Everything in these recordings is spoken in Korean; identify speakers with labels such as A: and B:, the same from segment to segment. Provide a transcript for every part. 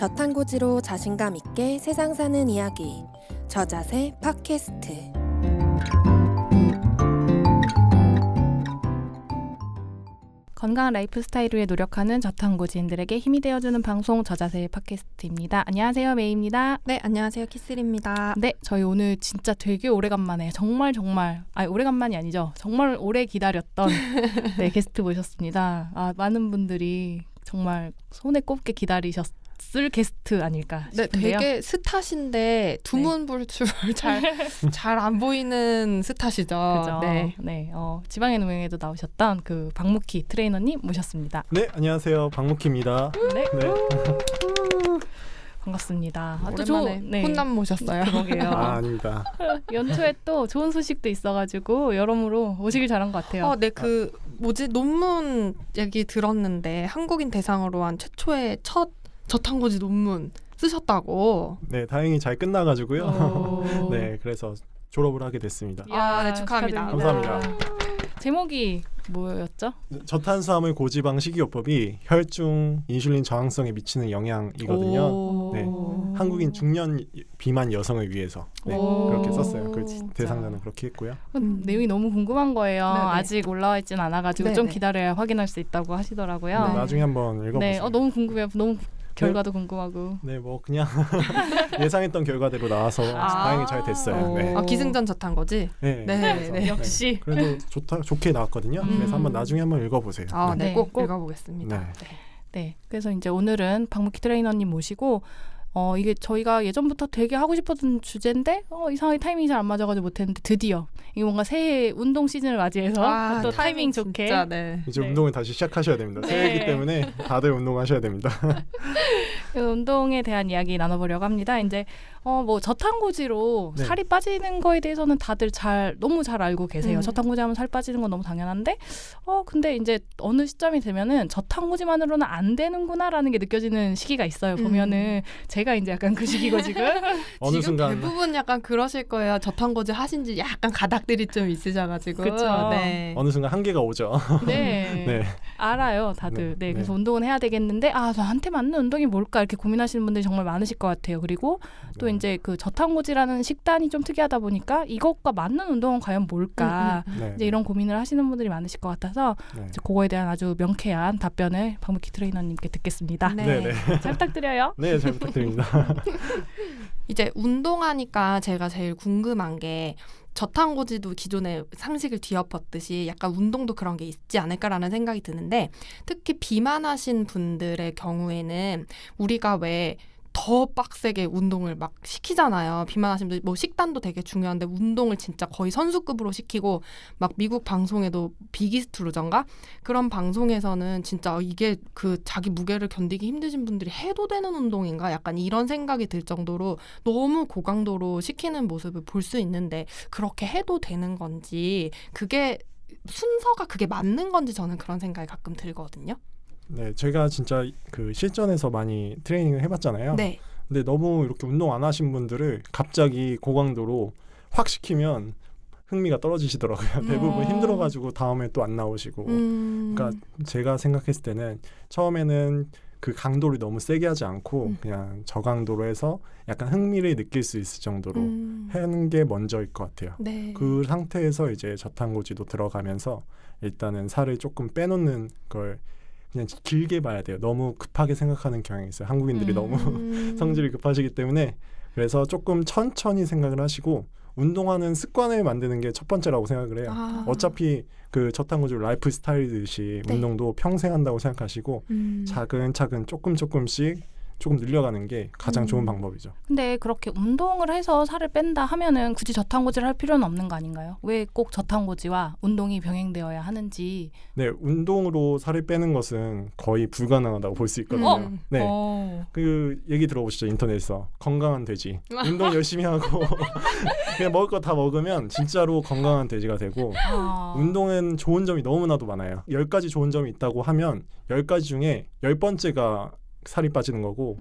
A: 저탄고지로 자신감 있게 세상 사는 이야기 저자세 팟캐스트.
B: 건강한 라이프 스타일 위해 노력하는 저탄고지인들에게 힘이 되어주는 방송 저자세 팟캐스트입니다. 안녕하세요, 메이입니다.
C: 네, 안녕하세요, 키스리입니다.
B: 네, 저희 오늘 진짜 되게 오래간만에 정말 오래간만이 아니죠. 정말 오래 기다렸던 네, 게스트 모셨습니다. 많은 분들이 정말 손에 꼽게 기다리셨을 게스트 아닐까
C: 네,
B: 싶은데요.
C: 되게 스타신데 두문불출 잘 안 보이는 스타시죠.
B: 그죠?
C: 네.
B: 네, 지방의 노명에도 나오셨던 그 박무키 트레이너님 모셨습니다.
D: 네, 안녕하세요. 박무키입니다.
B: 네.
D: 네.
B: 반갑습니다.
C: 오랜만에 혼남 모셨어요.
B: 그러게요.
D: 아닙니다.
B: 연초에 또 좋은 소식도 있어가지고 여러모로 오시길 잘한 것 같아요.
C: 네, 논문 얘기 들었는데 한국인 대상으로 한 최초의 첫 저탄고지 논문 쓰셨다고.
D: 네, 다행히 잘 끝나가지고요.
B: 오.
D: 네, 그래서 졸업을 하게 됐습니다.
C: 네, 축하합니다.
D: 감사합니다.
B: 제목이 뭐였죠?
D: 저탄수화물 고지방 식이요법이 혈중 인슐린 저항성에 미치는 영향이거든요. 네, 한국인 중년 비만 여성을 위해서 그렇게 썼어요. 그 대상자는 그렇게 했고요.
B: 내용이 너무 궁금한 거예요.
C: 네네.
B: 아직 올라와 있진 않아가지고
C: 네네.
B: 좀 기다려야 확인할 수 있다고 하시더라고요.
D: 네, 나중에 한번 읽어보세요.
B: 네, 너무 궁금해요. 너무 결과도 궁금하고.
D: 네, 뭐 그냥 예상했던 결과대로 나와서 다행히 잘 됐어요. 네.
C: 기승전 저탄고지?
D: 네,
C: 네,
D: 그래서,
C: 네.
B: 역시.
D: 그래도 좋게 나왔거든요. 그래서 한번 나중에 한번 읽어보세요.
C: 네,
B: 네.
C: 꼭 읽어보겠습니다.
D: 네.
B: 네, 그래서 이제 오늘은 박무키 트레이너님 모시고 이게 저희가 예전부터 되게 하고 싶었던 주제인데 이상하게 타이밍이 잘 안 맞아가지고 못했는데 드디어 이게 뭔가 새해 운동 시즌을 맞이해서 또 타이밍 좋게
C: 진짜, 네.
D: 이제
B: 네.
D: 운동을 다시 시작하셔야 됩니다. 새해이기 때문에 다들 운동하셔야 됩니다.
B: 운동에 대한 이야기 나눠보려고 합니다. 이제 뭐 저탄고지로
D: 네.
B: 살이 빠지는 거에 대해서는 다들 너무 잘 알고 계세요. 저탄고지 하면 살 빠지는 건 너무 당연한데 근데 이제 어느 시점이 되면은 저탄고지만으로는 안 되는구나라는 게 느껴지는 시기가 있어요. 보면은 제가 이제 약간 그 시기고 지금
D: 어느
C: 지금
D: 순간
C: 대부분 약간 그러실 거예요. 저탄고지 하신지 약간 가닥들이 좀 있으셔가지고.
B: 그쵸.
C: 네.
D: 어느 순간 한계가 오죠.
B: 네.
D: 네.
B: 알아요, 다들. 네, 그래서 운동은 해야 되겠는데 저한테 맞는 운동이 뭘까 이렇게 고민하시는 분들이 정말 많으실 것 같아요. 그리고 또 이제 그 저탄고지라는 식단이 좀 특이하다 보니까 이것과 맞는 운동은 과연 뭘까?
D: 네.
B: 이제 이런 고민을 하시는 분들이 많으실 것 같아서
D: 네.
B: 이제 그거에 대한 아주 명쾌한 답변을 박무키 트레이너님께 듣겠습니다.
C: 네.
D: 네.
B: 잘 부탁드려요.
D: 네, 잘 부탁드립니다.
C: 이제 운동하니까 제가 제일 궁금한 게 저탄고지도 기존의 상식을 뒤엎었듯이 약간 운동도 그런 게 있지 않을까라는 생각이 드는데 특히 비만하신 분들의 경우에는 우리가 왜 더 빡세게 운동을 막 시키잖아요. 비만하신 분들 뭐 식단도 되게 중요한데 운동을 진짜 거의 선수급으로 시키고 막 미국 방송에도 비기스트루전가 그런 방송에서는 진짜 이게 그 자기 무게를 견디기 힘드신 분들이 해도 되는 운동인가 약간 이런 생각이 들 정도로 너무 고강도로 시키는 모습을 볼 수 있는데 그렇게 해도 되는 건지 그게 순서가 그게 맞는 건지 저는 그런 생각이 가끔 들거든요.
D: 네, 제가 진짜 그 실전에서 많이 트레이닝을 해봤잖아요.
C: 네.
D: 근데 너무 이렇게 운동 안 하신 분들을 갑자기 고강도로 확 시키면 흥미가 떨어지시더라고요. 대부분 힘들어가지고 다음에 또 안 나오시고. 그러니까 제가 생각했을 때는 처음에는 그 강도를 너무 세게 하지 않고 그냥 저강도로 해서 약간 흥미를 느낄 수 있을 정도로 하는 게 먼저일 것 같아요.
C: 네.
D: 그 상태에서 이제 저탄고지도 들어가면서 일단은 살을 조금 빼놓는 걸 그냥 길게 봐야 돼요. 너무 급하게 생각하는 경향이 있어요. 한국인들이 너무 성질이 급하시기 때문에 그래서 조금 천천히 생각을 하시고 운동하는 습관을 만드는 게 첫 번째라고 생각을 해요. 어차피 그 저탄고지 라이프 스타일이듯이
C: 네.
D: 운동도 평생 한다고 생각하시고 차근차근 조금씩 조금 늘려가는 게 가장 좋은 방법이죠.
B: 근데 그렇게 운동을 해서 살을 뺀다 하면은 굳이 저탄고지를 할 필요는 없는 거 아닌가요? 왜 꼭 저탄고지와 운동이 병행되어야 하는지.
D: 네, 운동으로 살을 빼는 것은 거의 불가능하다고 볼 수 있거든요. 네, 그 얘기 들어보시죠. 인터넷에서 건강한 돼지. 운동 열심히 하고 그냥 먹을 거 다 먹으면 진짜로 건강한 돼지가 되고 운동은 좋은 점이 너무나도 많아요. 10가지 좋은 점이 있다고 하면 10가지 중에 10번째가 살이 빠지는 거고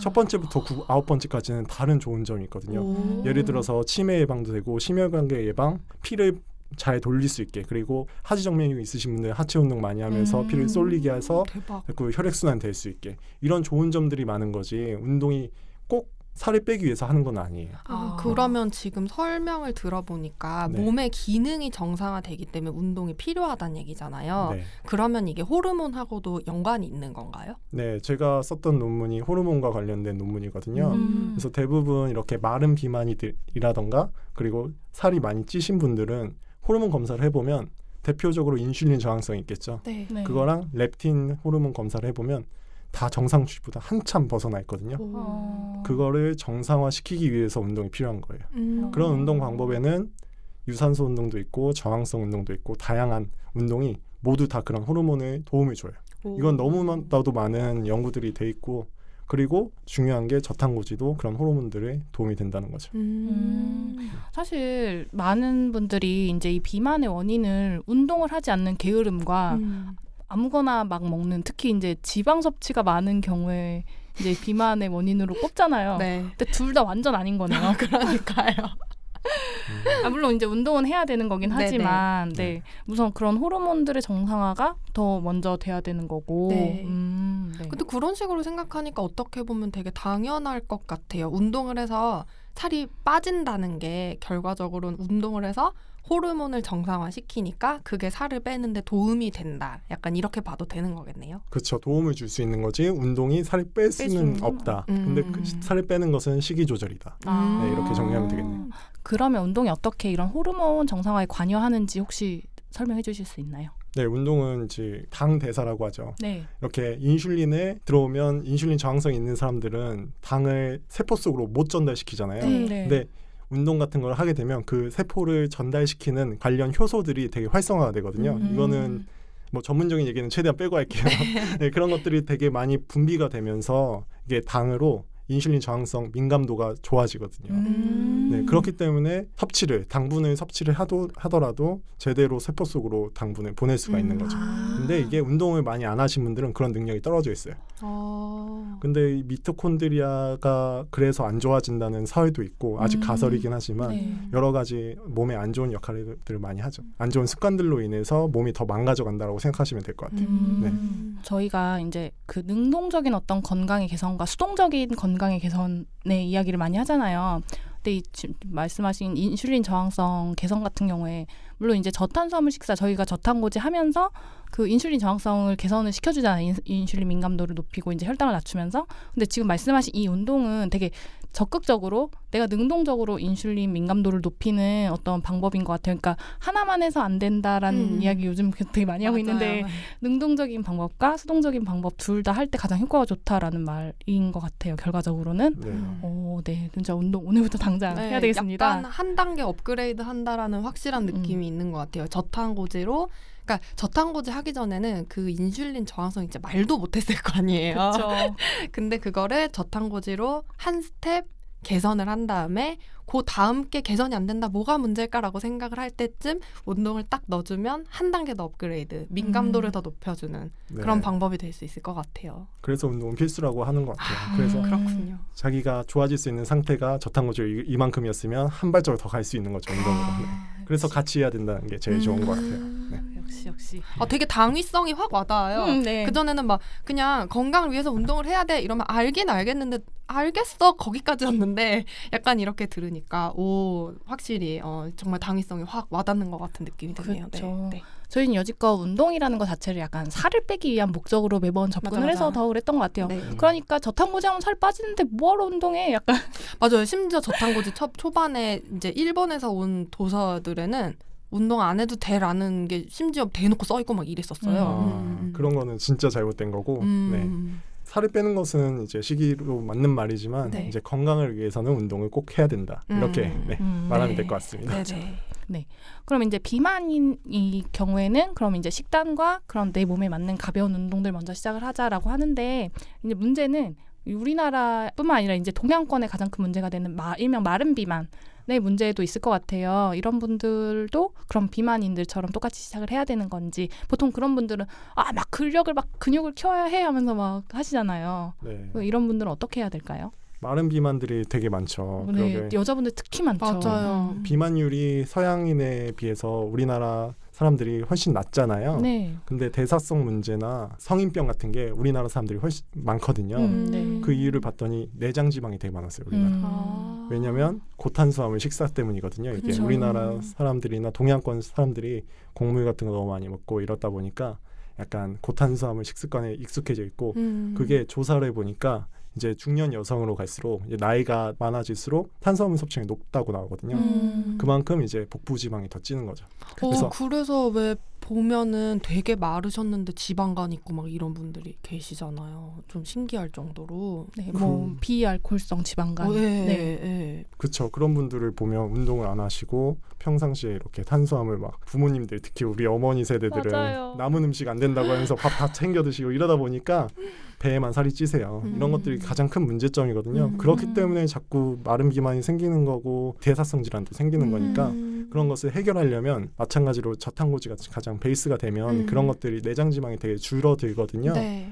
D: 첫 번째부터 9번째까지는 다른 좋은 점이 있거든요. 예를 들어서 치매 예방도 되고 심혈관계 예방, 피를 잘 돌릴 수 있게 그리고 하지정맥류 있으신 분들 하체 운동 많이 하면서 피를 쏠리게 해서
C: 대박.
D: 그 혈액순환 될 수 있게 이런 좋은 점들이 많은 거지 운동이 꼭 살을 빼기 위해서 하는 건 아니에요.
C: 그러면 지금 설명을 들어보니까
D: 네.
C: 몸의 기능이 정상화되기 때문에 운동이 필요하다는 얘기잖아요.
D: 네.
C: 그러면 이게 호르몬하고도 연관이 있는 건가요?
D: 네, 제가 썼던 논문이 호르몬과 관련된 논문이거든요. 그래서 대부분 이렇게 마른 비만이라던가 그리고 살이 많이 찌신 분들은 호르몬 검사를 해보면 대표적으로 인슐린 저항성이 있겠죠.
C: 네.
B: 네.
D: 그거랑 렙틴 호르몬 검사를 해보면 다 정상치보다 한참 벗어나 있거든요. 그거를 정상화시키기 위해서 운동이 필요한 거예요. 그런 운동 방법에는 유산소 운동도 있고 저항성 운동도 있고 다양한 운동이 모두 다 그런 호르몬에 도움을 줘요. 이건 너무나도 많은 연구들이 돼 있고 그리고 중요한 게 저탄고지도 그런 호르몬들에 도움이 된다는 거죠.
B: 사실 많은 분들이 이제 이 비만의 원인을 운동을 하지 않는 게으름과 아무거나 막 먹는 특히 이제 지방 섭취가 많은 경우에 이제 비만의 원인으로 꼽잖아요.
C: 네.
B: 근데 둘 다 완전 아닌 거네요.
C: 그러니까요.
B: 물론 이제 운동은 해야 되는 거긴
C: 네네.
B: 하지만
D: 네.
B: 네. 우선 그런 호르몬들의 정상화가 더 먼저 돼야 되는 거고.
C: 네.
B: 네.
C: 근데 그런 식으로 생각하니까 어떻게 보면 되게 당연할 것 같아요. 운동을 해서 살이 빠진다는 게 결과적으로는 운동을 해서 호르몬을 정상화시키니까 그게 살을 빼는데 도움이 된다. 약간 이렇게 봐도 되는 거겠네요.
D: 그렇죠. 도움을 줄 수 있는 거지 운동이 살을 뺄 수는
B: 수는
D: 없다. 근데 그 살을 빼는 것은 식이 조절이다. 네, 이렇게 정리하면 되겠네요.
B: 그러면 운동이 어떻게 이런 호르몬 정상화에 관여하는지 혹시 설명해 주실 수 있나요?
D: 네, 운동은 이제 당 대사라고 하죠.
B: 네.
D: 이렇게 인슐린에 들어오면 인슐린 저항성이 있는 사람들은 당을 세포 속으로 못 전달시키잖아요.
C: 네.
D: 근데 운동 같은 걸 하게 되면 그 세포를 전달시키는 관련 효소들이 되게 활성화가 되거든요. 이거는 뭐 전문적인 얘기는 최대한 빼고 할게요. 네, 그런 것들이 되게 많이 분비가 되면서 이게 당으로 인슐린 저항성 민감도가 좋아지거든요. 네, 그렇기 때문에 당분을 섭취를 하더라도 제대로 세포 속으로 당분을 보낼 수가 있는 거죠. 근데 이게 운동을 많이 안 하신 분들은 그런 능력이 떨어져 있어요. 근데 이 미토콘드리아가 그래서 안 좋아진다는 사회도 있고 아직 가설이긴 하지만
B: 네.
D: 여러 가지 몸에 안 좋은 역할들을 많이 하죠. 안 좋은 습관들로 인해서 몸이 더 망가져 간다라고 생각하시면 될 것 같아요. 네.
B: 저희가 이제 그 능동적인 어떤 건강의 개선과 수동적인 건강의 개선의 이야기를 많이 하잖아요. 근데 이 지금 말씀하신 인슐린 저항성 개선 같은 경우에 물론 이제 저탄수화물 식사 저희가 저탄고지 하면서 그 인슐린 저항성을 개선을 시켜주잖아요. 인슐린 민감도를 높이고 이제 혈당을 낮추면서. 근데 지금 말씀하신 이 운동은 되게 적극적으로 내가 능동적으로 인슐린 민감도를 높이는 어떤 방법인 것 같아요. 그러니까 하나만 해서 안 된다라는 이야기 요즘 되게 많이 하고 있는데 능동적인 방법과 수동적인 방법 둘 다 할 때 가장 효과가 좋다라는 말인 것 같아요. 결과적으로는.
D: 네.
B: 네, 진짜 운동 오늘부터 당장 해야 되겠습니다.
C: 약간 한 단계 업그레이드 한다라는 확실한 느낌이 있는 것 같아요. 저탄고지로. 그러니까 저탄고지 하기 전에는 그 인슐린 저항성 이제 말도 못했을 거 아니에요.
B: 그렇죠.
C: 근데 그거를 저탄고지로 한 스텝 개선을 한 다음에 그 다음 게 개선이 안 된다 뭐가 문제일까라고 생각을 할 때쯤 운동을 딱 넣어주면 한 단계 더 업그레이드 민감도를 더 높여주는
D: 네.
C: 그런 방법이 될 수 있을 것 같아요.
D: 그래서 운동은 필수라고 하는 것 같아요. 그래서
C: 그렇군요.
D: 자기가 좋아질 수 있는 상태가 저탄고지 이만큼이었으면 한 발자국 더 갈 수 있는 거죠. 운동으로. 네. 그래서 같이 해야 된다는 게 제일 좋은 것 같아요. 네.
B: 역시.
C: 되게 당위성이 확 와닿아요.
B: 네.
C: 그전에는 막 그냥 건강을 위해서 운동을 해야 돼 이러면 알긴 알겠는데 알겠어 거기까지였는데 약간 이렇게 들으니까 확실히 정말 당위성이 확 와닿는 것 같은 느낌이 드네요.
B: 그렇죠.
C: 네.
B: 저희는 여지껏 운동이라는 것 자체를 약간 살을 빼기 위한 목적으로 매번 접근을
C: 맞아.
B: 해서 더 그랬던 것 같아요.
C: 네.
B: 그러니까 저탄고지 하면 살 빠지는데 뭐하러 운동해? 약간
C: 맞아요. 심지어 저탄고지 초반에 이제 일본에서 온 도서들에는 운동 안 해도 돼라는 게 심지어 대놓고 써있고 막 이랬었어요.
D: 그런 거는 진짜 잘못된 거고 네. 살을 빼는 것은 이제 시기로 맞는 말이지만
C: 네.
D: 이제 건강을 위해서는 운동을 꼭 해야 된다. 이렇게 말하면 될 것 같습니다.
C: 네네.
B: 그럼 이제 비만인 이 경우에는 그럼 이제 식단과 그런 내 몸에 맞는 가벼운 운동들 먼저 시작을 하자라고 하는데 이제 문제는 우리나라뿐만 아니라 이제 동양권의 가장 큰 문제가 되는 일명 마른 비만의 문제도 있을 것 같아요. 이런 분들도 그럼 비만인들처럼 똑같이 시작을 해야 되는 건지 보통 그런 분들은 막 근육을 키워야 해 하면서 막 하시잖아요.
D: 네.
B: 이런 분들은 어떻게 해야 될까요?
D: 마른 비만들이 되게 많죠.
B: 네,
D: 그러게
B: 여자분들 특히 많죠.
C: 맞아요.
D: 비만율이 서양인에 비해서 우리나라 사람들이 훨씬 낮잖아요.
B: 네.
D: 근데 대사성 문제나 성인병 같은 게 우리나라 사람들이 훨씬 많거든요.
B: 네.
D: 그 이유를 봤더니 내장 지방이 되게 많았어요. 우리나라.
C: 아.
D: 왜냐하면 고탄수화물 식사 때문이거든요. 이게
B: 그쵸.
D: 우리나라 사람들이나 동양권 사람들이 곡물 같은 거 너무 많이 먹고 이렇다 보니까 약간 고탄수화물 식습관에 익숙해져 있고 그게 조사를 해보니까 이제 중년 여성으로 갈수록 이제 나이가 많아질수록 탄수화물 섭취량이 높다고 나오거든요. 그만큼 이제 복부 지방이 더 찌는 거죠.
C: 그래서 왜 보면은 되게 마르셨는데 지방간 있고 막 이런 분들이 계시잖아요. 좀 신기할 정도로.
B: 네, 뭐 비알코올성 지방간.
C: 네.
D: 그렇죠. 그런 분들을 보면 운동을 안 하시고 평상시에 이렇게 탄수화물 막 부모님들 특히 우리 어머니 세대들은
B: 맞아요.
D: 남은 음식 안 된다고 하면서 밥 다 챙겨 드시고 이러다 보니까 배에만 살이 찌세요. 이런 것들이 가장 큰 문제점이거든요. 그렇기 때문에 자꾸 마른 비만이 생기는 거고 대사성 질환도 생기는 거니까 그런 것을 해결하려면 마찬가지로 저탄고지가 가장 베이스가 되면 그런 것들이 내장 지방이 되게 줄어들거든요.
C: 네.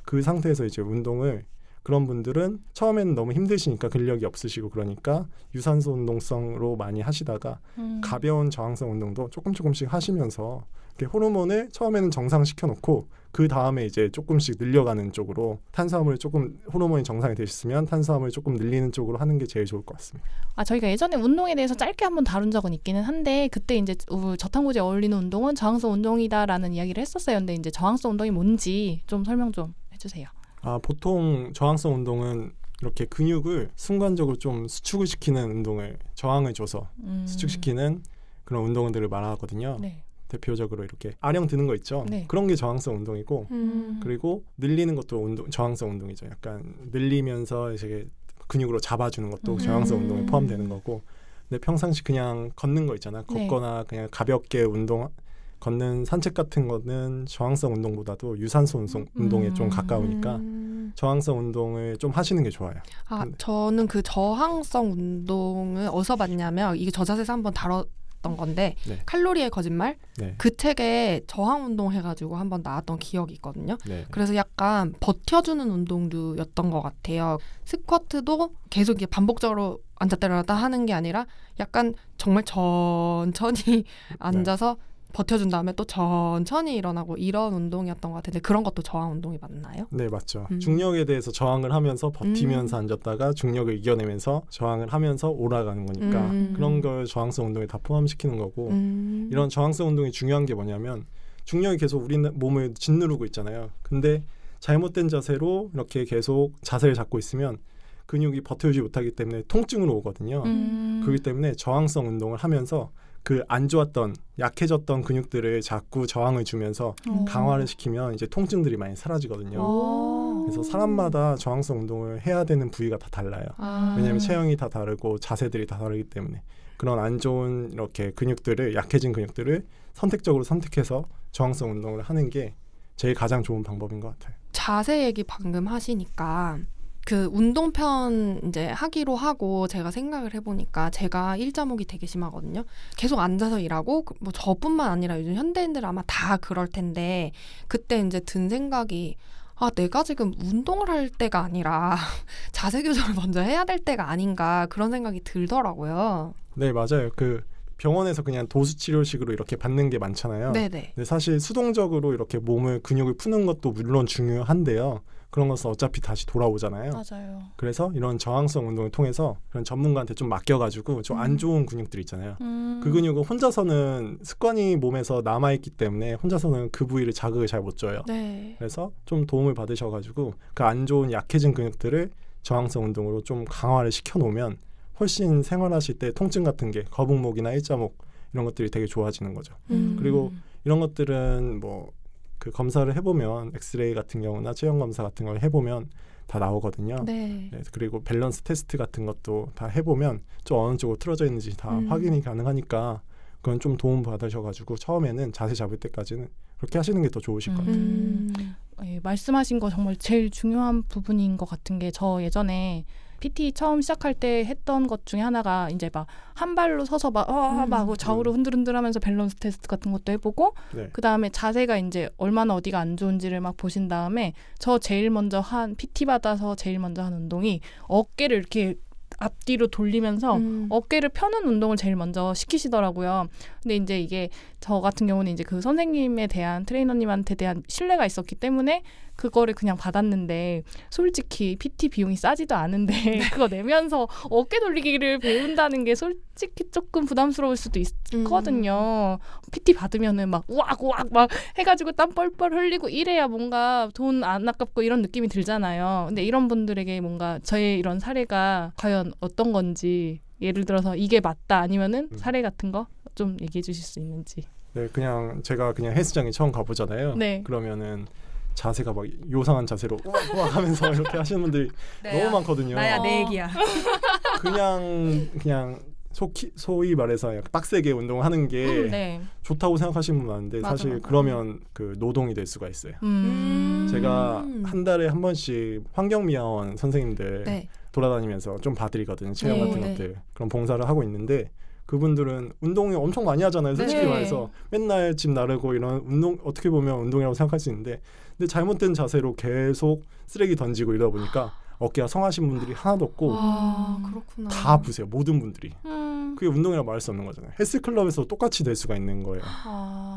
D: 그 상태에서 이제 운동을 그런 분들은 처음에는 너무 힘드시니까 근력이 없으시고 그러니까 유산소 운동성으로 많이 하시다가 가벼운 저항성 운동도 조금씩 하시면서 이렇게 호르몬을 처음에는 정상시켜 놓고 그 다음에 이제 조금씩 늘려가는 쪽으로 탄수화물 조금 호르몬이 정상이 되셨으면 탄수화물 조금 늘리는 쪽으로 하는 게 제일 좋을 것 같습니다.
B: 저희가 예전에 운동에 대해서 짧게 한번 다룬 적은 있기는 한데 그때 이제 저탄고지에 어울리는 운동은 저항성 운동이다라는 이야기를 했었어요. 근데 이제 저항성 운동이 뭔지 좀 설명 좀 해주세요.
D: 보통 저항성 운동은 이렇게 근육을 순간적으로 좀 수축을 시키는 운동을 저항을 줘서 수축시키는 그런 운동들을 말하거든요.
B: 네.
D: 대표적으로 이렇게 아령 드는 거 있죠.
B: 네.
D: 그런 게 저항성 운동이고 그리고 늘리는 것도 저항성 운동이죠. 약간 늘리면서 이제 근육으로 잡아주는 것도 저항성 운동에 포함되는 거고 근데 평상시 그냥 걷는 거 있잖아.
B: 네.
D: 걷거나 그냥 가볍게 걷는 산책 같은 거는 저항성 운동보다도 유산소 운동에 좀 가까우니까 저항성 운동을 좀 하시는 게 좋아요.
C: 저는 그 저항성 운동을 어디서 봤냐면 이게 저자세에서 한번 다뤘던 건데
D: 네.
C: 칼로리의 거짓말?
D: 네.
C: 그 책에 저항 운동 해가지고 한번 나왔던 기억이 있거든요.
D: 네.
C: 그래서 약간 버텨주는 운동류였던 것 같아요. 스쿼트도 계속 이게 반복적으로 앉았다 일어났다 하는 게 아니라 약간 정말 천천히 앉아서 버텨준 다음에 또 천천히 일어나고 이런 운동이었던 것 같은데 그런 것도 저항 운동이 맞나요?
D: 네, 맞죠. 중력에 대해서 저항을 하면서 버티면서 앉았다가 중력을 이겨내면서 저항을 하면서 올라가는 거니까 그런 걸 저항성 운동에 다 포함시키는 거고 이런 저항성 운동이 중요한 게 뭐냐면 중력이 계속 우리 몸을 짓누르고 있잖아요. 근데 잘못된 자세로 이렇게 계속 자세를 잡고 있으면 근육이 버텨주지 못하기 때문에 통증으로 오거든요. 그렇기 때문에 저항성 운동을 하면서 그 안 좋았던 약해졌던 근육들을 자꾸 저항을 주면서 강화를 시키면 이제 통증들이 많이 사라지거든요. 그래서 사람마다 저항성 운동을 해야 되는 부위가 다 달라요. 왜냐하면 체형이 다 다르고 자세들이 다 다르기 때문에 그런 안 좋은 이렇게 근육들을 약해진 근육들을 선택적으로 선택해서 저항성 운동을 하는 게 제일 가장 좋은 방법인 것 같아요.
C: 자세 얘기 방금 하시니까 그 운동편 이제 하기로 하고 제가 생각을 해보니까 제가 일자목이 되게 심하거든요. 계속 앉아서 일하고 뭐 저뿐만 아니라 요즘 현대인들 아마 다 그럴 텐데 그때 이제 든 생각이 내가 지금 운동을 할 때가 아니라 자세 교정을 먼저 해야 될 때가 아닌가 그런 생각이 들더라고요.
D: 네, 맞아요. 그 병원에서 그냥 도수 치료식으로 이렇게 받는 게 많잖아요.
C: 네네.
D: 근데 사실 수동적으로 이렇게 몸을 근육을 푸는 것도 물론 중요한데요. 그런 것은 어차피 다시 돌아오잖아요.
B: 맞아요.
D: 그래서 이런 저항성 운동을 통해서 그런 전문가한테 좀 맡겨가지고 좀 안 좋은 근육들 있잖아요. 그 근육은 혼자서는 습관이 몸에서 남아있기 때문에 혼자서는 그 부위를 자극을 잘 못 줘요.
C: 네.
D: 그래서 좀 도움을 받으셔가지고 그 안 좋은 약해진 근육들을 저항성 운동으로 좀 강화를 시켜놓으면 훨씬 생활하실 때 통증 같은 게 거북목이나 일자목 이런 것들이 되게 좋아지는 거죠. 그리고 이런 것들은 뭐 그 검사를 해보면 엑스레이 같은 경우나 체형 검사 같은 걸 해보면 다 나오거든요.
C: 네.
D: 네, 그리고 밸런스 테스트 같은 것도 다 해보면 좀 어느 쪽으로 틀어져 있는지 다 확인이 가능하니까 그건 좀 도움 받으셔가지고 처음에는 자세 잡을 때까지는 그렇게 하시는 게 더 좋으실 것 같아요.
B: 말씀하신 거 정말 제일 중요한 부분인 것 같은 게 저 예전에 PT 처음 시작할 때 했던 것 중에 하나가 이제 막 한 발로 서서 막 좌우로 흔들흔들하면서 밸런스 테스트 같은 것도 해보고
D: 네.
B: 그 다음에 자세가 이제 얼마나 어디가 안 좋은지를 막 보신 다음에 저 제일 먼저 한 PT 받아서 제일 먼저 한 운동이 어깨를 이렇게 앞뒤로 돌리면서 어깨를 펴는 운동을 제일 먼저 시키시더라고요. 근데 이제 이게 저 같은 경우는 이제 그 선생님에 대한 트레이너님한테 대한 신뢰가 있었기 때문에 그거를 그냥 받았는데 솔직히 PT 비용이 싸지도 않은데 그거 내면서 어깨 돌리기를 배운다는 게 솔직히 조금 부담스러울 수도 있거든요. PT 받으면은 막 우악 막 해가지고 땀 뻘뻘 흘리고 이래야 뭔가 돈 안 아깝고 이런 느낌이 들잖아요. 근데 이런 분들에게 뭔가 저의 이런 사례가 과연 어떤 건지 예를 들어서 이게 맞다 아니면은 사례 같은 거 좀 얘기해 주실 수 있는지.
D: 네, 그냥 제가 그냥 헬스장에 처음 가보잖아요.
B: 네.
D: 그러면은 자세가 막 요상한 자세로 우악 하면서 이렇게 하시는 분들이 너무 많거든요.
C: 나야 내 얘기야.
D: 그냥 소위 말해서 약간 빡세게 운동하는 게
B: 네.
D: 좋다고 생각하시는 분 많은데
C: 맞아,
D: 사실
C: 맞아.
D: 그러면 그 노동이 될 수가 있어요. 제가 한 달에 한 번씩 환경미화원 선생님들
C: 네.
D: 돌아다니면서 좀 봐드리거든요. 체험
C: 네,
D: 같은
C: 네.
D: 것들. 그런 봉사를 하고 있는데 그분들은 운동을 엄청 많이 하잖아요. 솔직히
C: 네.
D: 말해서 맨날 집 나르고 이런 운동 어떻게 보면 운동이라고 생각할 수 있는데 근데 잘못된 자세로 계속 쓰레기 던지고 이러다 보니까 어깨가 성하신 분들이 하나도 없고
C: 아, 그렇구나.
D: 다 아프세요. 모든 분들이. 그게 운동이라고 말할 수 없는 거잖아요. 헬스클럽에서 똑같이 될 수가 있는 거예요.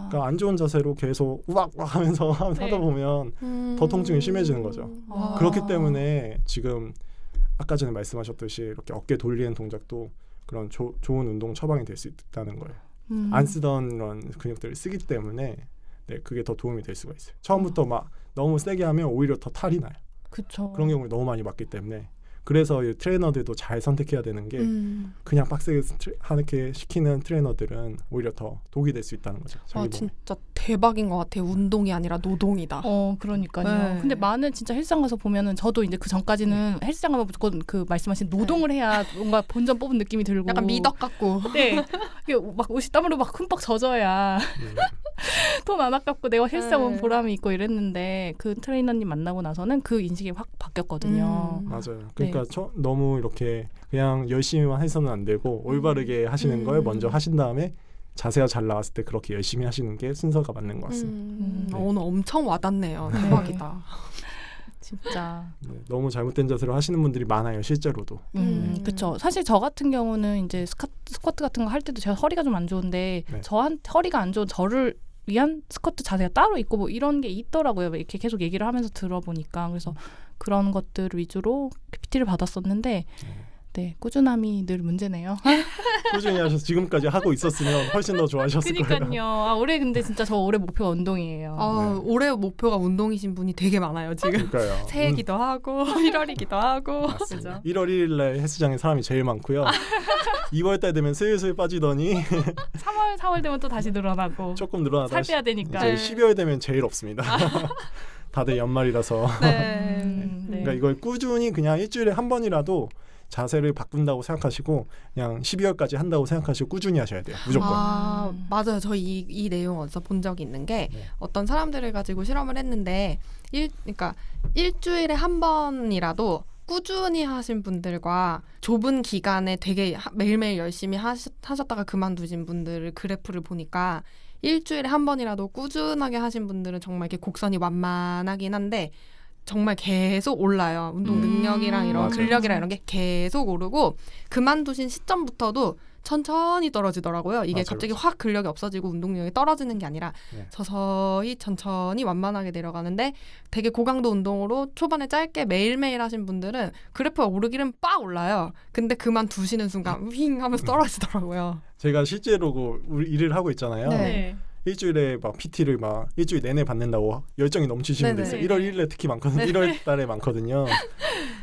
D: 그러니까 안 좋은 자세로 계속 우악 하면서 하다 보면 더 통증이 심해지는 거죠.
C: 와.
D: 그렇기 때문에 지금 아까 전에 말씀하셨듯이 이렇게 어깨 돌리는 동작도 그런 좋은 운동 처방이 될 수 있다는 거예요. 안 쓰던 이런 근육들을 쓰기 때문에 네, 그게 더 도움이 될 수가 있어요. 처음부터 막 너무 세게 하면 오히려 더 탈이 나요.
B: 그쵸.
D: 그런 경우를 너무 많이 봤기 때문에 그래서 이 트레이너들도 잘 선택해야 되는 게 그냥 빡세게 하게 시키는 트레이너들은 오히려 더 독이 될 수 있다는 거죠.
C: 아
D: 자기 몸에.
C: 진짜 대박인 것 같아요. 운동이 아니라 노동이다.
B: 그러니까요.
C: 네.
B: 근데 많은 진짜 헬스장 가서 보면은 저도 이제 그 전까지는 헬스장 가면 무조건 그 말씀하신 노동을 해야 뭔가 본전 뽑은 느낌이 들고
C: 약간 미덕 같고.
B: 네. 이게 막 옷이 땀으로 막 흠뻑 젖어야 돈 안 아깝고 내가 헬스장 온 보람이 있고 이랬는데 그 트레이너님 만나고 나서는 그 인식이 확 바뀌었거든요.
D: 맞아요. 그러니까 너무 이렇게 그냥 열심히만 해서는 안 되고 올바르게 하시는 걸 먼저 하신 다음에 자세가 잘 나왔을 때 그렇게 열심히 하시는 게 순서가 맞는 것 같습니다.
C: 오늘 엄청 와닿네요.
B: 네.
C: 대박이다.
B: 진짜.
D: 네, 너무 잘못된 자세로 하시는 분들이 많아요. 실제로도.
B: 그렇죠. 사실 저 같은 경우는 이제 스쿼트 같은 거 할 때도 제가 허리가 좀 안 좋은데 허리가 안 좋은 저를 위한 스쿼트 자세가 따로 있고 뭐 이런 게 있더라고요. 이렇게 계속 얘기를 하면서 들어보니까 그래서 그런 것들 위주로 PT를 받았었는데 네, 꾸준함이 늘 문제네요.
D: 꾸준히 하셔서 지금까지 하고 있었으면 훨씬 더 좋아하셨을 거예요.
B: 그러니까요. 올해 근데 진짜 저 올해 목표가 운동이에요.
C: 올해 목표가 운동이신 분이 되게 많아요. 지금
D: 그러니까요.
C: 새해기도 하고 1월이기도 하고.
D: 맞습니다. 1월 1일 날 헬스장에 사람이 제일 많고요. 2월 달 되면 슬슬 빠지더니
B: 4월 되면 또 다시 늘어나고
D: 조금 늘어나다
B: 살 빼야 되니까.
D: 이제 12월 되면 제일 없습니다. 다들 연말이라서. 그러니까 이걸 꾸준히 그냥 일주일에 한 번이라도 자세를 바꾼다고 생각하시고 그냥 12월까지 한다고 생각하시고 꾸준히 하셔야 돼요. 무조건.
C: 맞아요. 저 이 내용 어디서 본 적이 있는 게 어떤 사람들을 가지고 실험을 했는데 그러니까 일주일에 한 번이라도 꾸준히 하신 분들과 좁은 기간에 되게 매일매일 열심히 하셨다가 그만두신 분들을 그래프를 보니까 일주일에 한 번이라도 꾸준하게 하신 분들은 정말 이렇게 곡선이 완만하긴 한데 정말 계속 올라요. 운동 능력이랑 이런 근력이랑 이런 게 계속 오르고 그만두신 시점부터도 천천히 떨어지더라고요. 이게 갑자기 확 근력이 없어지고 운동 능력이 떨어지는 게 아니라 서서히 천천히 완만하게 내려가는데 되게 고강도 운동으로 초반에 짧게 매일매일 하신 분들은 그래프가 오르기는 빡 올라요. 근데 그만두시는 순간 윙 하면서 떨어지더라고요.
D: 제가 실제로 일을 하고 있잖아요.
B: 네.
D: 일주일에 막 PT를 막 일주일 내내 받는다고 열정이 넘치시는 분들 있어요. 1월 1일에 특히 많거든요. 1월 달에 많거든요.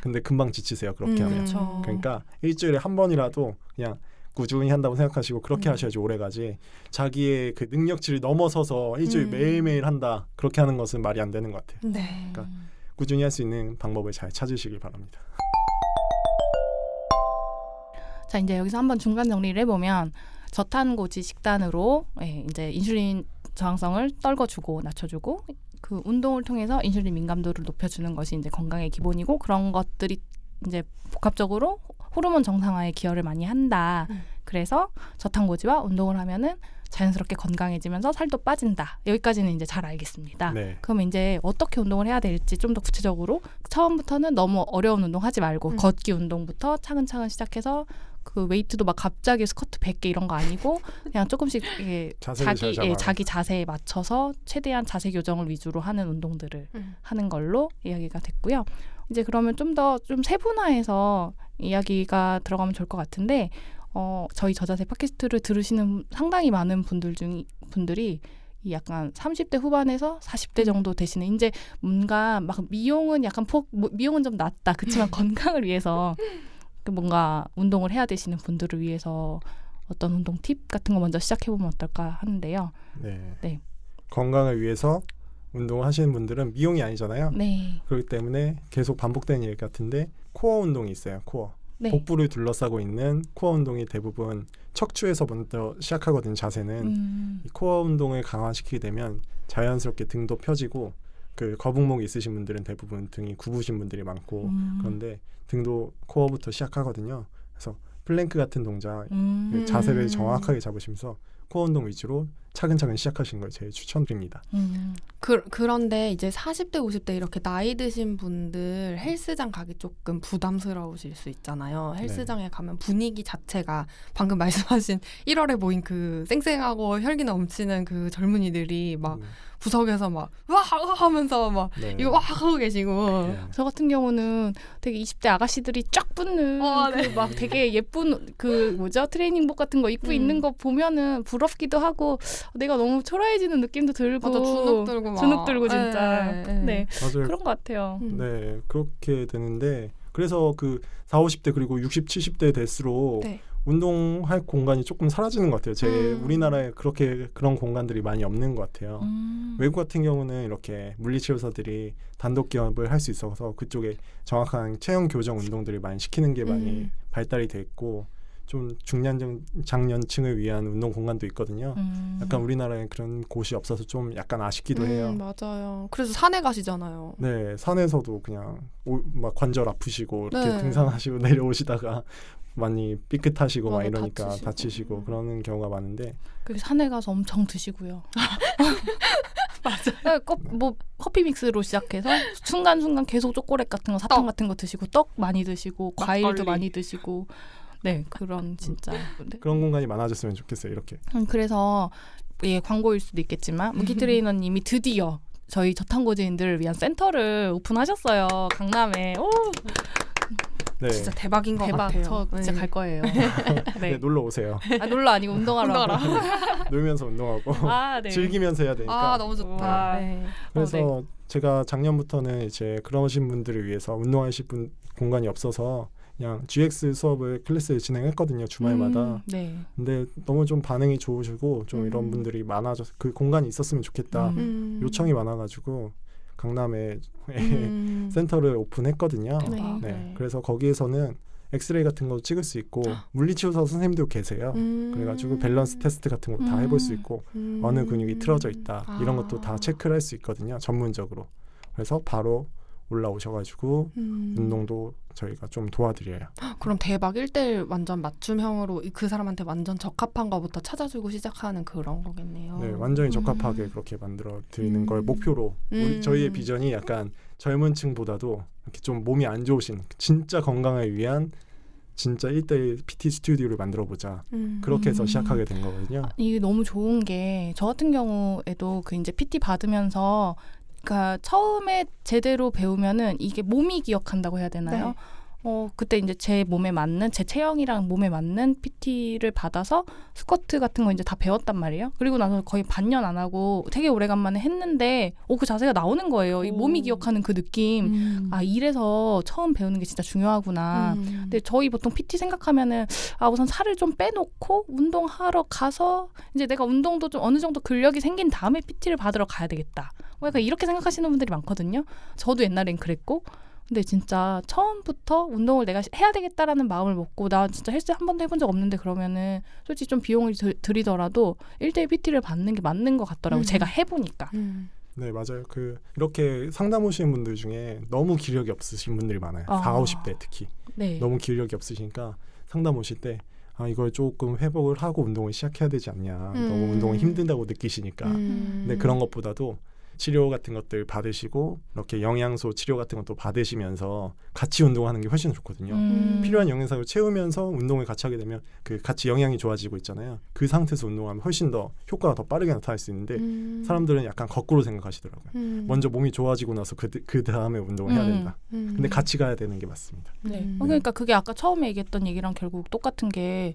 D: 근데 금방 지치세요. 그렇게 하면. 그러니까 일주일에 한 번이라도 그냥 꾸준히 한다고 생각하시고 그렇게 하셔야지 오래가지. 자기의 그 능력치를 넘어서서 일주일 매일매일 한다. 그렇게 하는 것은 말이 안 되는 것 같아요. 그러니까 꾸준히 할 수 있는 방법을 잘 찾으시길 바랍니다.
B: 자, 이제 여기서 한번 중간 정리를 해보면 저탄고지 식단으로 이제 인슐린 저항성을 떨궈주고 낮춰주고 그 운동을 통해서 인슐린 민감도를 높여주는 것이 이제 건강의 기본이고 그런 것들이 이제 복합적으로 호르몬 정상화에 기여를 많이 한다. 그래서 저탄고지와 운동을 하면은 자연스럽게 건강해지면서 살도 빠진다. 여기까지는 이제 잘 알겠습니다.
D: 네.
B: 그럼 이제 어떻게 운동을 해야 될지 좀 더 구체적으로 처음부터는 너무 어려운 운동 하지 말고 걷기 운동부터 차근차근 시작해서 그 웨이트도 막 갑자기 스쿼트 100개 이런 거 아니고 그냥 조금씩 이게 자기 자세에 맞춰서 최대한 자세 교정을 위주로 하는 운동들을 하는 걸로 이야기가 됐고요. 이제 그러면 좀 더 좀 세분화해서 이야기가 들어가면 좋을 것 같은데 저희 저자세 팟캐스트를 들으시는 상당히 많은 분들이 이 약간 30대 후반에서 40대 정도 되시는 이제 뭔가 막 미용은 약간 미용은 좀 낫다. 그렇지만 건강을 위해서 뭔가 운동을 해야 되시는 분들을 위해서 어떤 운동 팁 같은 거 먼저 시작해보면 어떨까 하는데요.
D: 네.
B: 네.
D: 건강을 위해서 운동을 하시는 분들은 미용이 아니잖아요.
B: 네.
D: 그렇기 때문에 계속 반복되는 일 같은데 코어 운동이 있어요. 코어.
B: 네.
D: 복부를 둘러싸고 있는 코어 운동이 대부분 척추에서 먼저 시작하거든요. 자세는. 이 코어 운동을 강화시키게 되면 자연스럽게 등도 펴지고 그 거북목이 있으신 분들은 대부분 등이 굽으신 분들이 많고 그런데 등도 코어부터 시작하거든요. 그래서 플랭크 같은 동작 자세를 정확하게 잡으시면서 코어 운동 위주로 차근차근 시작하시는 걸 제일 추천드립니다.
C: 그런데 이제 40대, 50대 이렇게 나이 드신 분들 헬스장 가기 조금 부담스러우실 수 있잖아요. 헬스장에 가면 분위기 자체가 방금 말씀하신 1월에 모인 그 쌩쌩하고 혈기 넘치는 그 젊은이들이 막 구석에서 막 와 하면서 막 이거 와 하고 계시고
B: 저 같은 경우는 되게 20대 아가씨들이 쫙 붙는 그 막 되게 예쁜 그 트레이닝복 같은 거 입고 있는 거 보면은 부럽기도 하고 내가 너무 초라해지는 느낌도 들고
C: 맞아, 주눅 들고
B: 진짜 네.
D: 맞아요.
B: 그런 것 같아요.
D: 네, 그렇게 되는데 그래서 그 40, 50대 그리고 60, 70대 될수록 운동할 공간이 조금 사라지는 것 같아요. 우리나라에 그런 공간들이 많이 없는 것 같아요. 외국 같은 경우는 이렇게 물리치료사들이 단독 기업을 할 수 있어서 그쪽에 정확한 체형 교정 운동들을 많이 시키는 게 많이 발달이 돼 있고 좀 중장년층을 위한 운동 공간도 있거든요. 약간 우리나라에 그런 곳이 없어서 좀 약간 아쉽기도 해요.
C: 맞아요. 그래서 산에 가시잖아요.
D: 네, 산에서도 그냥 막 관절 아프시고 이렇게 등산하시고 내려오시다가 많이 삐끗하시고 막 이러니까 다치시고 그러는 경우가 많은데
B: 그 산에 가서 엄청 드시고요. 맞아요. 뭐 커피 믹스로 시작해서 순간순간 계속 초콜릿 같은 거 사탕 같은 거 드시고 떡 많이 드시고 과일도 많이 드시고 네, 그런 진짜
D: 그런 공간이 많아졌으면 좋겠어요. 이렇게.
B: 그래서 광고일 수도 있겠지만 무기 트레이너님이 드디어 저희 저탄고지인들을 위한 센터를 오픈하셨어요. 강남에. 오.
D: 네.
C: 진짜 대박인 것 같아요.
B: 저 진짜 갈 거예요.
D: 네, 놀러 오세요.
B: 놀러 아니고 운동하러.
D: 놀면서 운동하고
B: 네.
D: 즐기면서 해야 되니까.
C: 너무 좋다. 네.
D: 그래서 제가 작년부터는 이제 그러신 분들을 위해서 운동하실 공간이 없어서 그냥 GX 수업을 클래스를 진행했거든요. 주말마다.
B: 네.
D: 근데 너무 좀 반응이 좋으시고 좀 이런 분들이 많아져서 그 공간이 있었으면 좋겠다. 요청이 많아가지고 강남에 센터를 오픈했거든요. 네. 그래서 거기에서는 엑스레이 같은 거 찍을 수 있고 물리치료사 선생님도 계세요. 그래가지고 밸런스 테스트 같은 거 다 해볼 수 있고 어느 근육이 틀어져 있다 이런 것도 다 체크를 할 수 있거든요. 전문적으로. 그래서 바로 올라오셔가지고 운동도 저희가 좀 도와드려요.
C: 그럼 대박 1대1 완전 맞춤형으로 그 사람한테 완전 적합한 거부터 찾아주고 시작하는 그런 거겠네요.
D: 네, 완전히 적합하게 그렇게 만들어 드리는 걸 목표로 저희의 비전이 약간 젊은 층보다도 이렇게 좀 몸이 안 좋으신 진짜 건강을 위한 진짜 1대1 PT 스튜디오를 만들어보자. 그렇게 해서 시작하게 된 거거든요.
B: 이게 너무 좋은 게 저 같은 경우에도 그 이제 PT 받으면서 그러니까 처음에 제대로 배우면은 이게 몸이 기억한다고 해야 되나요?
C: 네.
B: 그때 이제 제 몸에 맞는 제 체형이랑 몸에 맞는 PT를 받아서 스쿼트 같은 거 이제 다 배웠단 말이에요. 그리고 나서 거의 반년 안 하고 되게 오래간만에 했는데 그 자세가 나오는 거예요. 이 몸이 기억하는 그 느낌. 이래서 처음 배우는 게 진짜 중요하구나. 근데 저희 보통 PT 생각하면은 우선 살을 좀 빼놓고 운동하러 가서 이제 내가 운동도 좀 어느 정도 근력이 생긴 다음에 PT를 받으러 가야 되겠다. 약간 이렇게 생각하시는 분들이 많거든요. 저도 옛날엔 그랬고. 근데 진짜 처음부터 운동을 내가 해야 되겠다라는 마음을 먹고 나 진짜 헬스 한 번도 해본 적 없는데 그러면은 솔직히 좀 비용을 들이더라도 1대1 PT를 받는 게 맞는 것 같더라고요. 제가 해보니까.
D: 네, 맞아요. 이렇게 상담 오시는 분들 중에 너무 기력이 없으신 분들이 많아요. 40, 50대 특히.
B: 네.
D: 너무 기력이 없으시니까 상담 오실 때 이걸 조금 회복을 하고 운동을 시작해야 되지 않냐. 너무 운동이 힘든다고 느끼시니까. 근데 그런 것보다도 치료 같은 것들 받으시고 이렇게 영양소 치료 같은 것도 받으시면서 같이 운동하는 게 훨씬 좋거든요. 필요한 영양소를 채우면서 운동을 같이 하게 되면 같이 영양이 좋아지고 있잖아요. 그 상태에서 운동하면 훨씬 더 효과가 더 빠르게 나타날 수 있는데 사람들은 약간 거꾸로 생각하시더라고요. 먼저 몸이 좋아지고 나서 그 다음에 운동을 해야 된다. 근데 같이 가야 되는 게 맞습니다.
B: 네. 그러니까 그게 아까 처음에 얘기했던 얘기랑 결국 똑같은 게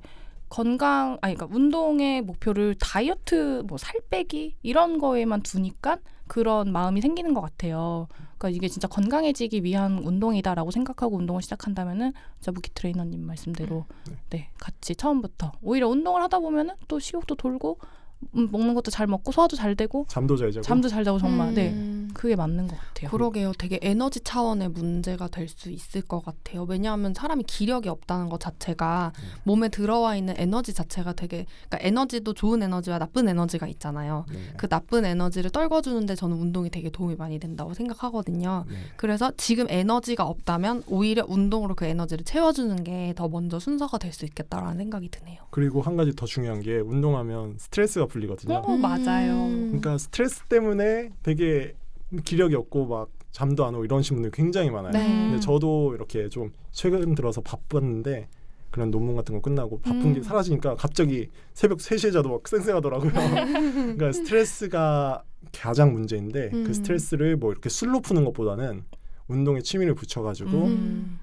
B: 그러니까 운동의 목표를 다이어트, 살 빼기 이런 거에만 두니까 그런 마음이 생기는 것 같아요. 그러니까 이게 진짜 건강해지기 위한 운동이다라고 생각하고 운동을 시작한다면은 진짜 무기 트레이너님 말씀대로 네, 같이 처음부터 오히려 운동을 하다 보면은 또 식욕도 돌고 먹는 것도 잘 먹고 소화도 잘 되고
D: 잠도 잘 자고
B: 정말 네 그게 맞는 것 같아요.
C: 그러게요. 되게 에너지 차원의 문제가 될 수 있을 것 같아요. 왜냐하면 사람이 기력이 없다는 것 자체가 몸에 들어와 있는 에너지 자체가 되게 그러니까 에너지도 좋은 에너지와 나쁜 에너지가 있잖아요. 그 나쁜 에너지를 떨궈주는데 저는 운동이 되게 도움이 많이 된다고 생각하거든요. 그래서 지금 에너지가 없다면 오히려 운동으로 그 에너지를 채워주는 게 더 먼저 순서가 될 수 있겠다라는 생각이 드네요.
D: 그리고 한 가지 더 중요한 게 운동하면 스트레스가 풀리거든요.
B: 맞아요.
D: 그러니까 스트레스 때문에 되게 기력이 없고 막 잠도 안 오고 이러신 분들 굉장히 많아요. 근데 저도 이렇게 좀 최근 들어서 바빴는데 그런 논문 같은 거 끝나고 바쁜 게 사라지니까 갑자기 새벽 3시에 자도 막 쌩쌩하더라고요. 그러니까 스트레스가 가장 문제인데 그 스트레스를 뭐 이렇게 술로 푸는 것보다는 운동에 취미를 붙여가지고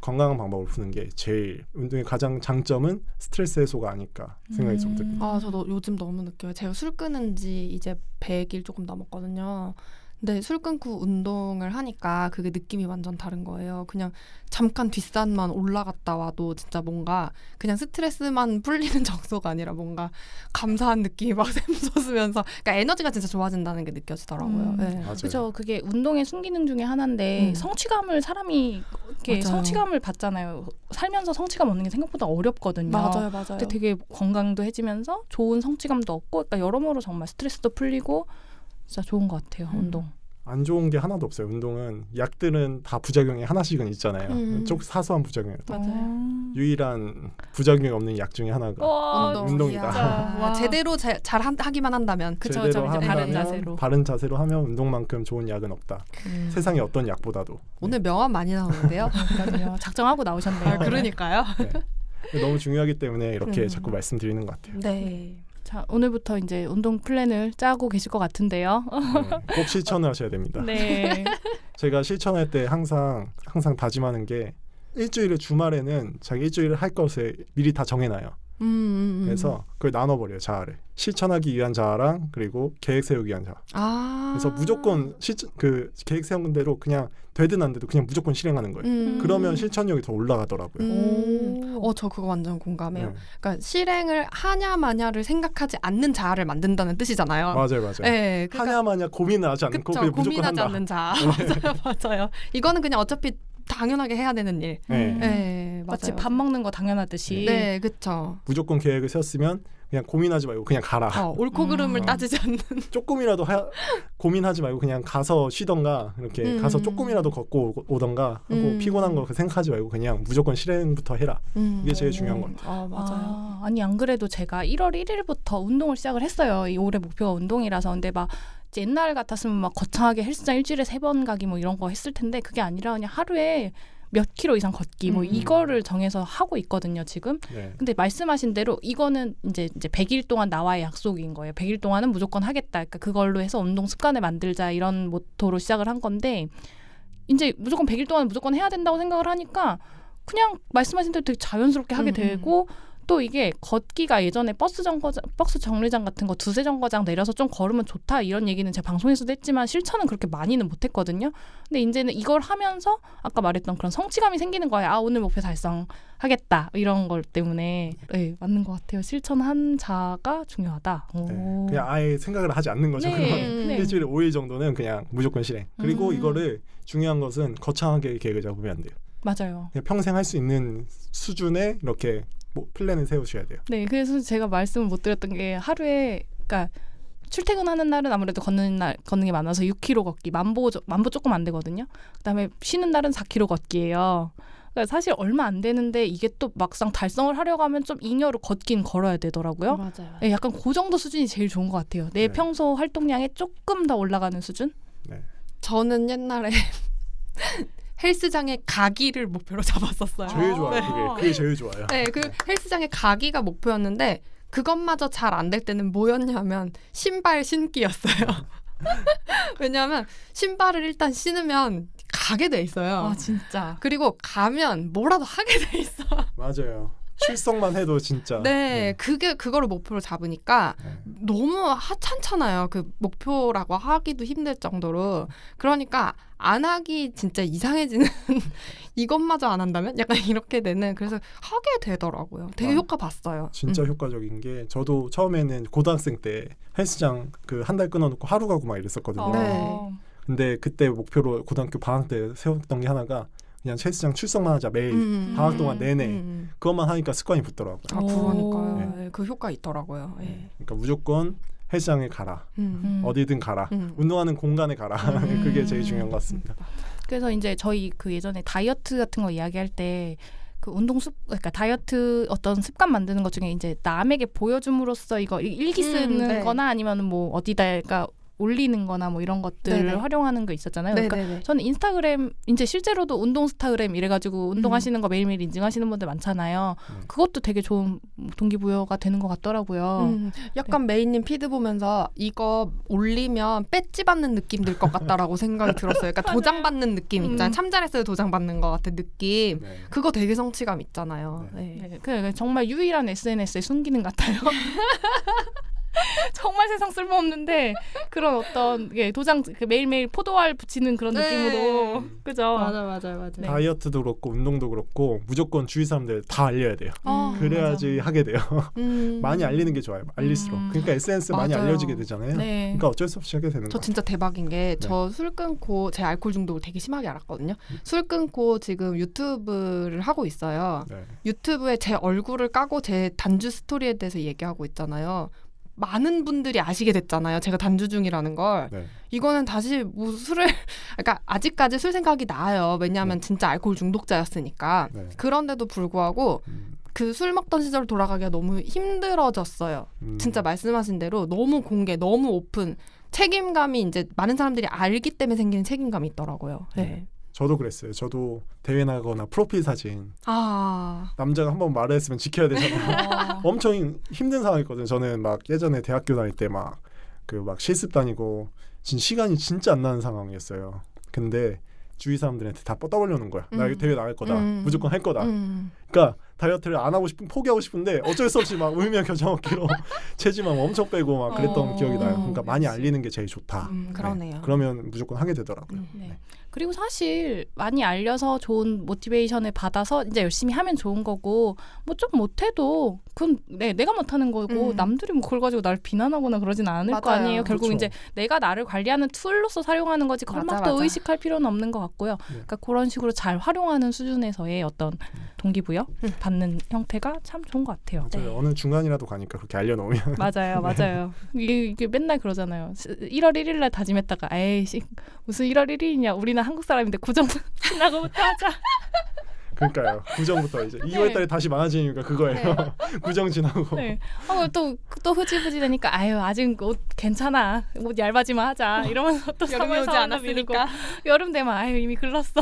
D: 건강한 방법을 푸는 게 제일 운동의 가장 장점은 스트레스 해소가 아닐까 생각이 좀 듭니다.
C: 저도 요즘 너무 느껴요. 제가 술 끊은 지 이제 100일 조금 넘었거든요. 근데 술 끊고 운동을 하니까 그게 느낌이 완전 다른 거예요. 그냥 잠깐 뒷산만 올라갔다 와도 진짜 뭔가 그냥 스트레스만 풀리는 정도가 아니라 뭔가 감사한 느낌이 막 샘솟으면서 그러니까 에너지가 진짜 좋아진다는 게 느껴지더라고요. 네.
B: 그렇죠. 그게 운동의 순기능 중에 하나인데 성취감을 사람이 이렇게 성취감을 받잖아요. 살면서 성취감 얻는 게 생각보다 어렵거든요.
C: 맞아요.
B: 근데 되게 건강도 해지면서 좋은 성취감도 얻고 그러니까 여러모로 정말 스트레스도 풀리고 진짜 좋은 것 같아요. 운동.
D: 안 좋은 게 하나도 없어요. 운동은 약들은 다 부작용이 하나씩은 있잖아요. 좀 사소한 부작용이에요.
C: 맞아요.
D: 유일한 부작용이 없는 약 중에 하나가 운동이다.
C: 와, 제대로 잘 하기만 한다면
D: 제대로
C: 한다면
D: 바른 자세로 하면 운동만큼 좋은 약은 없다. 세상의 어떤 약보다도.
C: 오늘 명언 많이 나오는데요.
B: 작정하고 나오셨네요.
C: 그러니까요.
D: 네. 너무 중요하기 때문에 이렇게 자꾸 말씀드리는 것 같아요.
C: 네.
B: 자, 오늘부터 이제 운동 플랜을 짜고 계실 것 같은데요.
D: 네, 꼭 실천을 하셔야 됩니다.
B: 네.
D: 제가 실천할 때 항상 다짐하는 게 일주일에 주말에는 자기 일주일을 할 것을 미리 다 정해놔요. 그래서 그걸 나눠버려요. 자아를. 실천하기 위한 자아랑 그리고 계획 세우기 위한 자아. 그래서 무조건 계획 세운 대로 그냥 되든 안 돼도 그냥 무조건 실행하는 거예요. 그러면 실천력이 더 올라가더라고요.
C: 저 그거 완전 공감해요.
D: 네.
C: 그러니까 실행을 하냐 마냐를 생각하지 않는 자아를 만든다는 뜻이잖아요.
D: 맞아요.
C: 네, 그러니까,
D: 하냐 마냐 고민을 하지 않고 그냥 무조건
C: 고민하지
D: 한다.
C: 않는 자아. 맞아요. 이거는 그냥 어차피 당연하게 해야 되는 일.
B: 네,
C: 마치
B: 밥 먹는 거 당연하듯이.
C: 네, 그렇죠.
D: 무조건 계획을 세웠으면 그냥 고민하지 말고 그냥 가라.
C: 옳고 그름을 따지지 않는.
D: 조금이라도 고민하지 말고 그냥 가서 쉬던가 이렇게 가서 조금이라도 걷고 오던가 하고 피곤한 거 생각하지 말고 그냥 무조건 실행부터 해라. 이게 제일 중요한 것 같아요.
C: 맞아요.
B: 아니 안 그래도 제가 1월 1일부터 운동을 시작을 했어요. 이 올해 목표가 운동이라서. 근데 막 옛날 같았으면 막 거창하게 헬스장 일주일에 3번 가기 뭐 이런 거 했을 텐데 그게 아니라 그냥 하루에 몇 킬로 이상 걷기 뭐 이거를 정해서 하고 있거든요 지금. 근데 말씀하신 대로 이거는 이제 100일 동안 나와의 약속인 거예요. 100일 동안은 무조건 하겠다. 그러니까 그걸로 해서 운동 습관을 만들자 이런 모토로 시작을 한 건데 이제 무조건 100일 동안 무조건 해야 된다고 생각을 하니까 그냥 말씀하신 대로 되게 자연스럽게 하게 되고 또 이게 걷기가 예전에 버스 정류장 같은 거 2-3 정거장 내려서 좀 걸으면 좋다 이런 얘기는 제가 방송에서도 했지만 실천은 그렇게 많이는 못했거든요. 근데 이제는 이걸 하면서 아까 말했던 그런 성취감이 생기는 거예요. 오늘 목표 달성하겠다 이런 걸 때문에 네, 맞는 것 같아요. 실천한 자가 중요하다.
D: 네, 그냥 아예 생각을 하지 않는 거죠. 일주일에 5일 정도는 그냥 무조건 실행. 그리고 이거를 중요한 것은 거창하게 계획을 잡으면 안 돼요.
B: 맞아요.
D: 그냥 평생 할 수 있는 수준의 이렇게 플랜을 세우셔야 돼요.
B: 네, 그래서 제가 말씀을 못 드렸던 게 하루에 그러니까 출퇴근하는 날은 아무래도 걷는 게 많아서 6km 걷기, 만보 조금 안 되거든요. 그다음에 쉬는 날은 4km 걷기예요. 그러니까 사실 얼마 안 되는데 이게 또 막상 달성을 하려고 하면 좀 잉여로 걷긴 걸어야 되더라고요.
C: 맞아요.
B: 네, 약간 그 정도 수준이 제일 좋은 것 같아요. 내
D: 네.
B: 평소 활동량에 조금 더 올라가는 수준?
D: 네.
C: 저는 옛날에 헬스장에 가기를 목표로 잡았었어요.
D: 제일 좋아요.
B: 네.
D: 그게 제일 좋아요.
C: 네, 그 헬스장에 가기가 목표였는데 그것마저 잘 안 될 때는 뭐였냐면 신발 신기였어요. 왜냐하면 신발을 일단 신으면 가게 돼 있어요.
B: 아 진짜.
C: 그리고 가면 뭐라도 하게 돼 있어.
D: 맞아요. 출석만 해도 진짜.
C: 네, 그거를 목표로 잡으니까
D: 네.
C: 너무 하찮잖아요. 그 목표라고 하기도 힘들 정도로. 그러니까 안 하기 진짜 이상해지는 이것마저 안 한다면 약간 이렇게 되는. 그래서 하게 되더라고요. 되게 효과 봤어요.
D: 진짜 효과적인 게 저도 처음에는 고등학생 때 헬스장 그 한 달 끊어놓고 하루 가고 막 이랬었거든요.
C: 네.
D: 근데 그때 목표로 고등학교 방학 때 세웠던 게 하나가 그냥 헬스장 출석만 하자 매일 방학 동안 내내 그것만 하니까 습관이 붙더라고요.
C: 아, 그러니까요.
D: 네.
C: 네, 그 효과 있더라고요. 네.
D: 그러니까 무조건 헬스장에 가라.
C: 음.
D: 어디든 가라.
C: 음.
D: 운동하는 공간에 가라. 그게 제일 중요한 것 같습니다.
B: 그래서 이제 저희 그 예전에 다이어트 같은 거 이야기할 때 그 그러니까 다이어트 어떤 습관 만드는 것 중에 이제 남에게 보여줌으로써 이거 일기 쓰는
C: 네.
B: 거나 아니면 뭐 어디다가 올리는 거나 뭐 이런 것들을
C: 네네.
B: 활용하는 거 있었잖아요. 그러니까
C: 네네네.
B: 저는 인스타그램 이제 실제로도 운동 스타그램 이래가지고 운동하시는 거 매일매일 인증하시는 분들 많잖아요. 그것도 되게 좋은 동기부여가 되는 것 같더라고요.
C: 약간 메이님 피드 보면서 이거 올리면 배지 받는 느낌 들 것 같다라고 생각이 들었어요. 그러니까 도장 받는 느낌 있잖아요. 참 잘했어요 도장 받는 것 같은 느낌.
D: 네.
C: 그거 되게 성취감 있잖아요. 네.
B: 네, 그 정말 유일한 SNS의 순기능 같아요. 정말 세상 쓸모없는데 그런 어떤 도장 그 매일매일 포도알 붙이는 그런
C: 네.
B: 느낌으로 그죠?
C: 맞아요.
B: 네.
D: 다이어트도 그렇고 운동도 그렇고 무조건 주위 사람들 다 알려야 돼요. 그래야지
B: 맞아.
D: 하게 돼요. 많이 알리는 게 좋아요. 알릴수록. 그러니까 SNS 많이
C: 맞아요.
D: 알려지게 되잖아요.
B: 네.
D: 그러니까 어쩔 수 없이 하게 되는
C: 저
D: 거예요.
C: 진짜 대박인 게
D: 네.
C: 저 술 끊고 제 알코올 중독을 되게 심하게 알았거든요. 술 끊고 지금 유튜브를 하고 있어요.
D: 네.
C: 유튜브에 제 얼굴을 까고 제 단주 스토리에 대해서 얘기하고 있잖아요. 많은 분들이 아시게 됐잖아요. 제가 단주 중이라는 걸.
D: 네.
C: 이거는 다시 뭐 술을 그러니까 아직까지 술 생각이 나요. 왜냐하면 진짜 알코올 중독자였으니까.
D: 네.
C: 그런데도 불구하고 그 술 먹던 시절 돌아가기가 너무 힘들어졌어요. 진짜 말씀하신 대로 너무 공개, 너무 오픈. 책임감이 이제 많은 사람들이 알기 때문에 생기는 책임감이 있더라고요. 네.
D: 저도 그랬어요. 저도 대회 나가거나 프로필 사진
C: 아,
D: 남자가 한번 말했으면 지켜야 되잖아요. 엄청 힘든 상황이었거든요. 저는 막 예전에 대학교 다닐 때 막 그 막 실습 다니고 시간이 진짜 안 나는 상황이었어요. 근데 주위 사람들한테 다 떠벌려놓은 거야. 나 여기 대회 나갈 거다. 무조건 할 거다. 그러니까 다이어트를 안 하고 포기하고 싶은데 어쩔 수 없이 막 울며 겨자 먹기로 체지방 엄청 빼고 막 그랬던 기억이 나요. 그러니까 많이 알리는 게 제일 좋다.
C: 그러네요.
D: 네. 그러면 무조건 하게 되더라고요.
B: 네. 그리고 사실 많이 알려서 좋은 모티베이션을 받아서 이제 열심히 하면 좋은 거고 뭐 좀 못해도 그건 내가 못하는 거고 남들이 뭐 그걸 가지고 나를 비난하거나 그러진 않을 거
C: 맞아요.
B: 아니에요. 결국
D: 그렇죠.
B: 이제 내가 나를 관리하는 툴로서 사용하는 거지 그걸 막 또
C: 맞아.
B: 의식할 필요는 없는 것 같고요. 그러니까 그런 식으로 잘 활용하는 수준에서의 어떤 동기부여 받는 형태가 참 좋은 것 같아요.
D: 맞아요. 어느 중간이라도 가니까 그렇게 알려놓으면
B: 맞아요. 이게 맨날 그러잖아요. 1월 1일 날 다짐했다가 에이씨 무슨 1월 1일이냐 우리는 한국 사람인데 구정 지나고부터 하자.
D: 그러니까요. 구정부터 이제 2월달에 다시 많아지는 이유가 그거예요. 구정 지나고.
B: 네. 또 흐지부지되니까 아유 아직 옷 괜찮아 옷 얇아지만 하자 이러면서 또
C: 여름이 오지 않았으니까
B: 여름 되면 아유 이미 글렀어.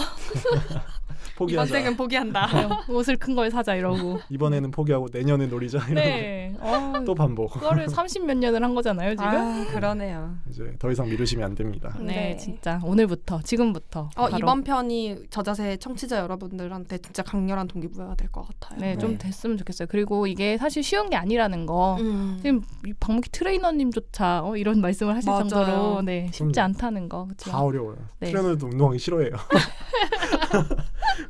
D: 포기하자.
C: 이번 생은 포기한다.
B: 옷을 큰 걸 사자 이러고.
D: 이번에는 포기하고 내년에 노리자 이러고
B: 네.
D: 또 반복.
B: 그거를 30몇 년을 한 거잖아요 지금.
C: 아, 그러네요.
D: 이제 더 이상 미루시면 안 됩니다.
B: 네,
C: 네.
B: 진짜 오늘부터 지금부터. 바로.
C: 이번 편이 저자세 청취자 여러분들한테 진짜 강렬한 동기부여가 될 것 같아요.
B: 네, 좀 됐으면 좋겠어요. 그리고 이게 사실 쉬운 게 아니라는 거. 지금 이 박무기 트레이너님조차 이런 말씀을 하실
C: 맞아요.
B: 정도로 네, 쉽지
D: 그럼요.
B: 않다는 거. 그렇죠?
D: 다 어려워요.
B: 네.
D: 트레이너도 운동하기 싫어해요.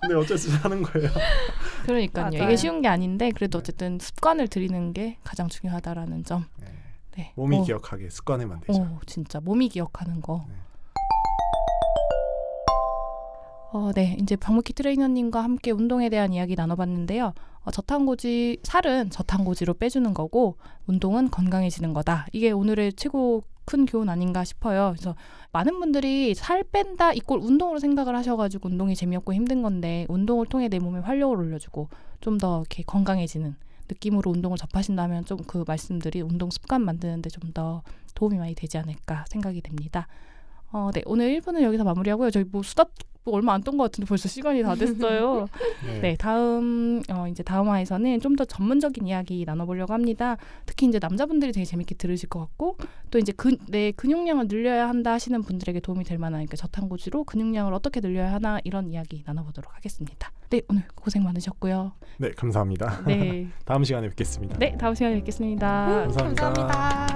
D: 근데 어쩔 수 없이 하는 거예요.
B: 그러니까요.
C: 맞아요.
B: 이게 쉬운 게 아닌데 그래도 어쨌든 습관을 들이는 게 가장 중요하다라는 점. 네.
D: 몸이 기억하게 습관을 만들죠.
B: 진짜 몸이 기억하는 거.
D: 네.
B: 네. 이제 박무키 트레이너님과 함께 운동에 대한 이야기 나눠봤는데요. 살은 저탄고지로 빼주는 거고 운동은 건강해지는 거다. 이게 오늘의 최고 큰 교훈 아닌가 싶어요. 그래서 많은 분들이 살 뺀다 이꼴 운동으로 생각을 하셔가지고 운동이 재미없고 힘든 건데 운동을 통해 내 몸에 활력을 올려주고 좀 더 이렇게 건강해지는 느낌으로 운동을 접하신다면 좀 그 말씀들이 운동 습관 만드는데 좀 더 도움이 많이 되지 않을까 생각이 됩니다. 네, 오늘 1부는 여기서 마무리하고요. 저희 뭐 수다 얼마 안 떤 것 같은데 벌써 시간이 다 됐어요. 네, 다음 이제 다음 화에서는 좀 더 전문적인 이야기 나눠보려고 합니다. 특히 이제 남자분들이 되게 재밌게 들으실 것 같고 또 이제 내 근육량을 늘려야 한다 하시는 분들에게 도움이 될 만한 그러니까 저탄고지로 근육량을 어떻게 늘려야 하나 이런 이야기 나눠보도록 하겠습니다. 네, 오늘 고생 많으셨고요.
D: 네, 감사합니다.
B: 네,
D: 다음 시간에 뵙겠습니다.
B: 네, 다음 시간에 뵙겠습니다.
D: 감사합니다.
C: 감사합니다.